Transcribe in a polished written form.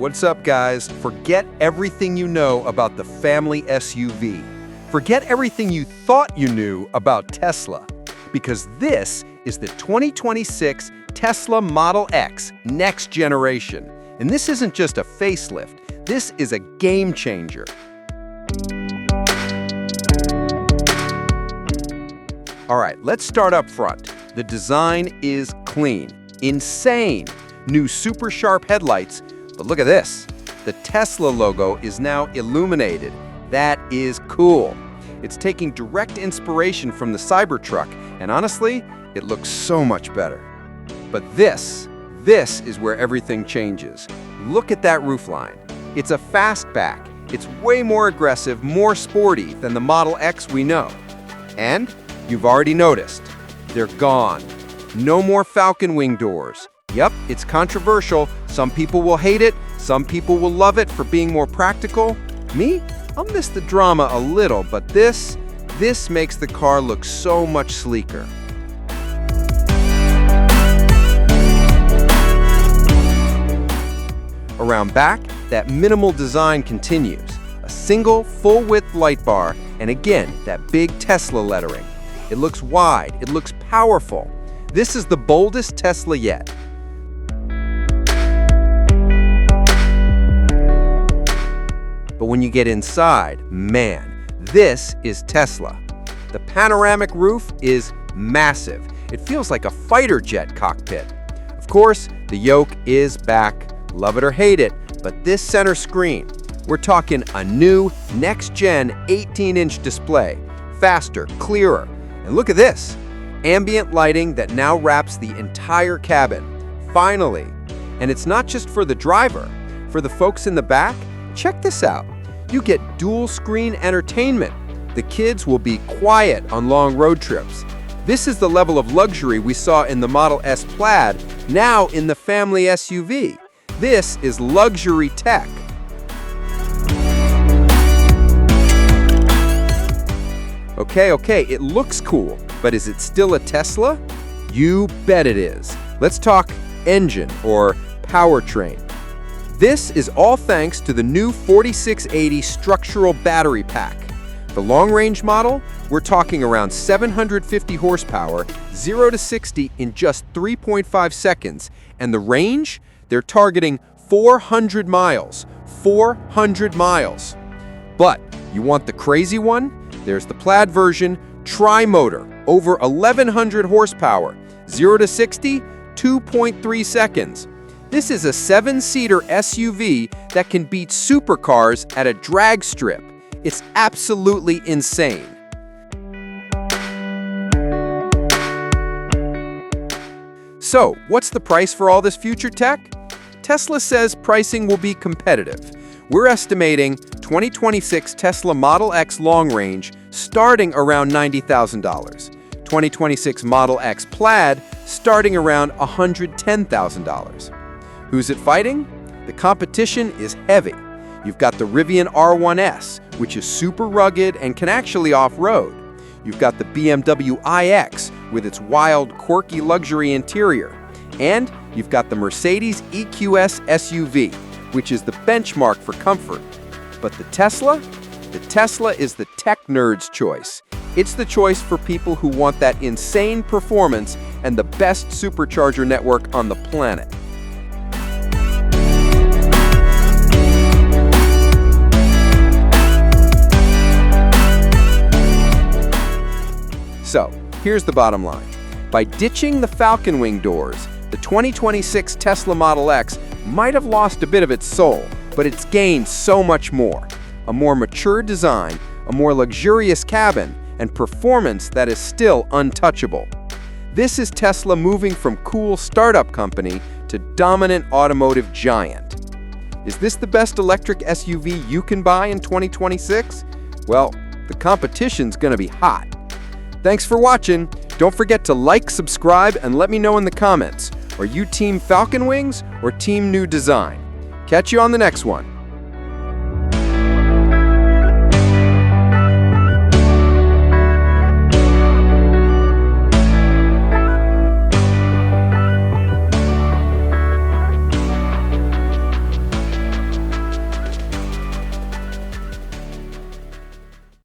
What's up, guys? Forget everything you know about the family SUV. Forget everything you thought you knew about Tesla, because this is the 2026 Tesla Model X next generation. And this isn't just a facelift, this is a game changer. All right, let's start up front. The design is clean, insane. New super sharp headlights, but look at this. The Tesla logo is now illuminated. That is cool. It's taking direct inspiration from the Cybertruck, and honestly, it looks so much better. But this is where everything changes. Look at that roofline. It's a fastback. It's way more aggressive, more sporty than the Model X we know. And you've already noticed, they're gone. No more Falcon wing doors. Yep, it's controversial. Some people will hate it. Some people will love it for being more practical. Me? I'll miss the drama a little, but this makes the car look so much sleeker. Around back, that minimal design continues. A single, full-width light bar, and again, that big Tesla lettering. It looks wide, it looks powerful. This is the boldest Tesla yet. But when you get inside, man, this is Tesla. The panoramic roof is massive. It feels like a fighter jet cockpit. Of course, the yoke is back. Love it or hate it, but this center screen, we're talking a new next-gen 18-inch display. Faster, clearer. And look at this, ambient lighting that now wraps the entire cabin. Finally. And it's not just for the driver. For the folks in the back, check this out. You get dual-screen entertainment. The kids will be quiet on long road trips. This is the level of luxury we saw in the Model S Plaid, now in the family SUV. This is luxury tech. Okay, it looks cool, but is it still a Tesla? You bet it is. Let's talk engine or powertrain. This is all thanks to the new 4680 structural battery pack. The long-range model, we're talking around 750 horsepower, 0 to 60 in just 3.5 seconds. And the range, they're targeting 400 miles. 400 miles. But you want the crazy one? There's the Plaid version, tri-motor, over 1,100 horsepower, 0 to 60, 2.3 seconds. This is a 7-seater SUV that can beat supercars at a drag strip. It's absolutely insane. So, what's the price for all this future tech? Tesla says pricing will be competitive. We're estimating 2026 Tesla Model X long range starting around $90,000. 2026 Model X Plaid starting around $110,000. Who's it fighting? The competition is heavy. You've got the Rivian R1S, which is super rugged and can actually off-road. You've got the BMW iX with its wild, quirky luxury interior. And you've got the Mercedes EQS SUV, which is the benchmark for comfort. But the Tesla? The Tesla is the tech nerd's choice. It's the choice for people who want that insane performance and the best supercharger network on the planet. So, here's the bottom line. By ditching the Falcon wing doors, the 2026 Tesla Model X might have lost a bit of its soul, but it's gained so much more. A more mature design, a more luxurious cabin, and performance that is still untouchable. This is Tesla moving from cool startup company to dominant automotive giant. Is this the best electric SUV you can buy in 2026? Well, the competition's gonna be hot. Thanks for watching. Don't forget to like, subscribe, and let me know in the comments. Are you Team Falcon Wings or Team New Design? Catch you on the next one.